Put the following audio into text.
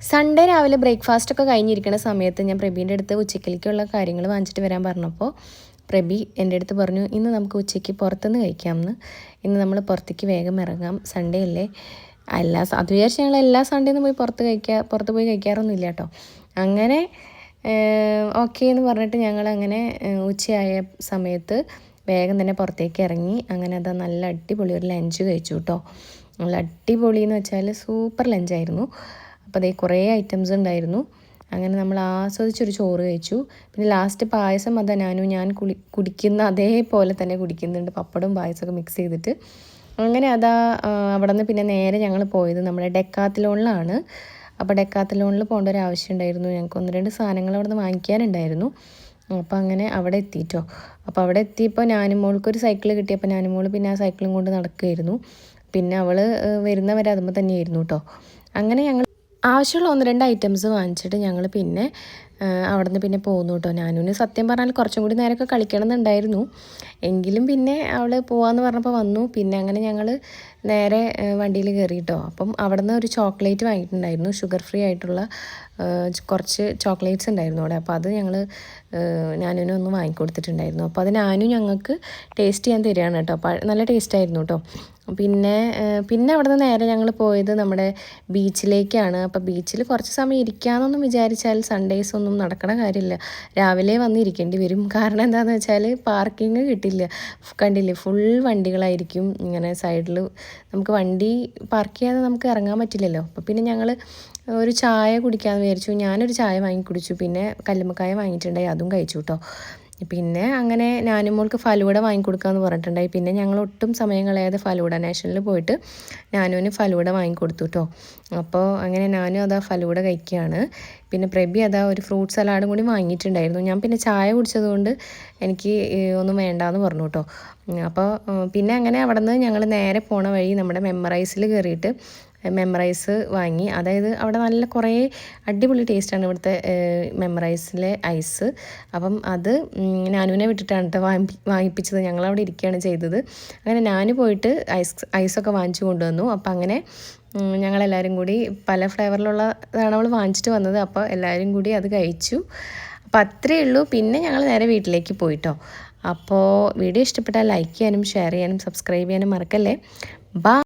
Sunday രാവിലെ ബ്രേക്ക്ഫാസ്റ്റൊക്കെ കഴിഞ്ഞിരിക്കുന്ന സമയത്ത് ഞാൻ പ്രബീൻ്റെ അടുത്ത് ഉച്ചക്കലേക്കുള്ള കാര്യങ്ങൾ വാങ്ങിച്ചിട്ട് വരാൻ പറഞ്ഞപ്പോൾ പ്രബി എൻ്റെ അടുത്ത് പറഞ്ഞു ഇന്ന് നമുക്ക് ഉച്ചയ്ക്ക് പുറത്തുനിന്ന് കഴിക്കാമെന്ന്. ഇന്ന് നമ്മൾ പുറത്തേക്ക് വേഗം ഇറങ്ങാം, സൺഡേ അല്ലേ. അത് വിചാരിച്ച് ഞങ്ങൾ എല്ലാ സൺഡേന്നും പോയി പുറത്ത് പോയി കഴിക്കാറൊന്നുമില്ല കേട്ടോ. അങ്ങനെ ഓക്കെ എന്ന് പറഞ്ഞിട്ട് ഞങ്ങളങ്ങനെ ഉച്ചയായ സമയത്ത് വേഗം തന്നെ പുറത്തേക്ക് ഇറങ്ങി. അങ്ങനെ അതാ നല്ല അടിപൊളി ഒരു ലഞ്ച് കഴിച്ചു കേട്ടോ. നല്ല അടിപൊളി എന്ന് വെച്ചാൽ സൂപ്പർ ലഞ്ചായിരുന്നു. അപ്പോൾ അതേ കുറേ ഐറ്റംസ് ഉണ്ടായിരുന്നു. അങ്ങനെ നമ്മൾ ആസ്വദിച്ചൊരു ചോറ് കഴിച്ചു. പിന്നെ ലാസ്റ്റ് പായസം അതാ ഞാൻ കുടിക്കുന്ന അതേപോലെ തന്നെ കുടിക്കുന്നുണ്ട്, പപ്പടവും പായസമൊക്കെ മിക്സ് ചെയ്തിട്ട്. അങ്ങനെ അതാ അവിടെ നിന്ന് പിന്നെ നേരെ ഞങ്ങൾ പോയത് നമ്മുടെ ഡെക്കാത്തലോണിലാണ്. അപ്പോൾ ഡെക്കാത്തലോണിൽ പോകേണ്ട ഒരു ആവശ്യം ഉണ്ടായിരുന്നു. ഞങ്ങൾക്ക് 1-2 സാധനങ്ങൾ അവിടെ നിന്ന് വാങ്ങിക്കാനുണ്ടായിരുന്നു. അപ്പോൾ അങ്ങനെ അവിടെ എത്തിയിട്ടോ. അപ്പോൾ അവിടെ എത്തിയപ്പോൾ ഞാനും മോൾക്കൊരു സൈക്കിൾ കിട്ടിയപ്പോൾ ഞാനും മോൾ പിന്നെ ആ സൈക്കിളും കൊണ്ട് നടക്കുമായിരുന്നു. പിന്നെ അവൾ വരുന്നവരെ അതുമ്പോൾ തന്നെയായിരുന്നു കേട്ടോ. അങ്ങനെ ഞങ്ങൾ ആവശ്യമുള്ള 1-2 ഐറ്റംസ് വാങ്ങിച്ചിട്ട് ഞങ്ങൾ പിന്നെ അവിടെ നിന്ന് പിന്നെ പോന്നു കേട്ടോ. ഞാനും സത്യം പറഞ്ഞാൽ കുറച്ചും കൂടി നേരമൊക്കെ കളിക്കണം എന്നുണ്ടായിരുന്നു. എങ്കിലും പിന്നെ അവൾ പോവാമെന്ന് പറഞ്ഞപ്പോൾ വന്നു. പിന്നെ അങ്ങനെ ഞങ്ങൾ നേരെ വണ്ടിയിൽ കയറി കേട്ടോ. അപ്പം അവിടെ നിന്ന് ഒരു ചോക്ലേറ്റ് വാങ്ങിയിട്ടുണ്ടായിരുന്നു, ഷുഗർ ഫ്രീ ആയിട്ടുള്ള കുറച്ച് ചോക്ലേറ്റ്സ് ഉണ്ടായിരുന്നു അവിടെ. അപ്പോൾ അത് ഞങ്ങൾ ഞാനും ഒന്ന് വാങ്ങിക്കൊടുത്തിട്ടുണ്ടായിരുന്നു. അപ്പോൾ അത് ഞങ്ങൾക്ക് ടേസ്റ്റ് ചെയ്യാൻ തരികയാണ് കേട്ടോ. അപ്പോൾ നല്ല ടേസ്റ്റായിരുന്നു കേട്ടോ. പിന്നെ അവിടെ നിന്ന് നേരെ ഞങ്ങൾ പോയത് നമ്മുടെ ബീച്ചിലേക്കാണ്. അപ്പോൾ ബീച്ചിൽ കുറച്ച് സമയം ഇരിക്കാമെന്നൊന്നും വിചാരിച്ചാൽ സൺഡേസ് ഒന്നും നടക്കണ കാര്യമില്ല. രാവിലെ വന്നിരിക്കേണ്ടി വരും. കാരണം എന്താണെന്ന് വെച്ചാൽ പാർക്കിംഗ് കിട്ടില്ല. കണ്ടില്ലേ, ഫുൾ വണ്ടികളായിരിക്കും ഇങ്ങനെ സൈഡിൽ. നമുക്ക് വണ്ടി പാർക്ക് ചെയ്യാതെ നമുക്ക് ഇറങ്ങാൻ പറ്റില്ലല്ലോ. അപ്പോൾ പിന്നെ ഞങ്ങൾ ഒരു ചായ കുടിക്കാമെന്ന് വിചാരിച്ചു. ഞാനൊരു ചായ വാങ്ങി കുടിച്ചു. പിന്നെ കല്ലുമ്മക്കായ വാങ്ങിയിട്ടുണ്ടായി, അതും കഴിച്ചു കേട്ടോ. പിന്നെ അങ്ങനെ ഞാനും മോൾക്ക് ഫലൂഡ വാങ്ങിക്കൊടുക്കാമെന്ന് പറഞ്ഞിട്ടുണ്ടായി. പിന്നെ ഞങ്ങൾ ഒട്ടും സമയം കളയാതെ ഫലൂഡ നാഷണലിൽ പോയിട്ട് ഞാനും ഫലൂഡ വാങ്ങിക്കൊടുത്തു കേട്ടോ. അപ്പോൾ അങ്ങനെ ഞാനും അതാ ഫലൂഡ കഴിക്കുകയാണ്. പിന്നെ പ്രബി അതാ ഒരു ഫ്രൂട്ട് സലാഡും കൂടി വാങ്ങിയിട്ടുണ്ടായിരുന്നു. ഞാൻ പിന്നെ ചായ കുടിച്ചതുകൊണ്ട് എനിക്ക് ഒന്നും വേണ്ടാന്ന് പറഞ്ഞു കേട്ടോ. അപ്പോൾ പിന്നെ അങ്ങനെ അവിടെ നിന്ന് ഞങ്ങൾ നേരെ പോണ വഴി നമ്മുടെ മെമ്മറൈസിൽ കയറിയിട്ട് മെമ്മറൈസ് വാങ്ങി. അതായത് അവിടെ നല്ല കുറേ അടിപൊളി ടേസ്റ്റാണ് ഇവിടുത്തെ മെമ്മറൈസിലെ ഐസ്. അപ്പം അത് നാനുവിനെ വിട്ടിട്ടാണ് കേട്ടോ വാങ്ങിപ്പിച്ചത്. ഞങ്ങളവിടെ ഇരിക്കുകയാണ് ചെയ്തത്. അങ്ങനെ ഞാൻ പോയിട്ട് ഐസൊക്കെ വാങ്ങിച്ചു കൊണ്ടുവന്നു. അപ്പം അങ്ങനെ ഞങ്ങളെല്ലാവരും കൂടി പല ഫ്ലേവറിലുള്ളതാണ് അവൾ വാങ്ങിച്ചിട്ട് വന്നത്. അപ്പോൾ എല്ലാവരും കൂടി അത് കഴിച്ചു. അപ്പോൾ അത്രയേ ഉള്ളൂ. പിന്നെ ഞങ്ങൾ നേരെ വീട്ടിലേക്ക് പോയിട്ടോ. അപ്പോൾ വീഡിയോ ഇഷ്ടപ്പെട്ടാൽ ലൈക്ക് ചെയ്യാനും ഷെയർ ചെയ്യാനും സബ്സ്ക്രൈബ് ചെയ്യാനും മറക്കല്ലേ. ബൈ.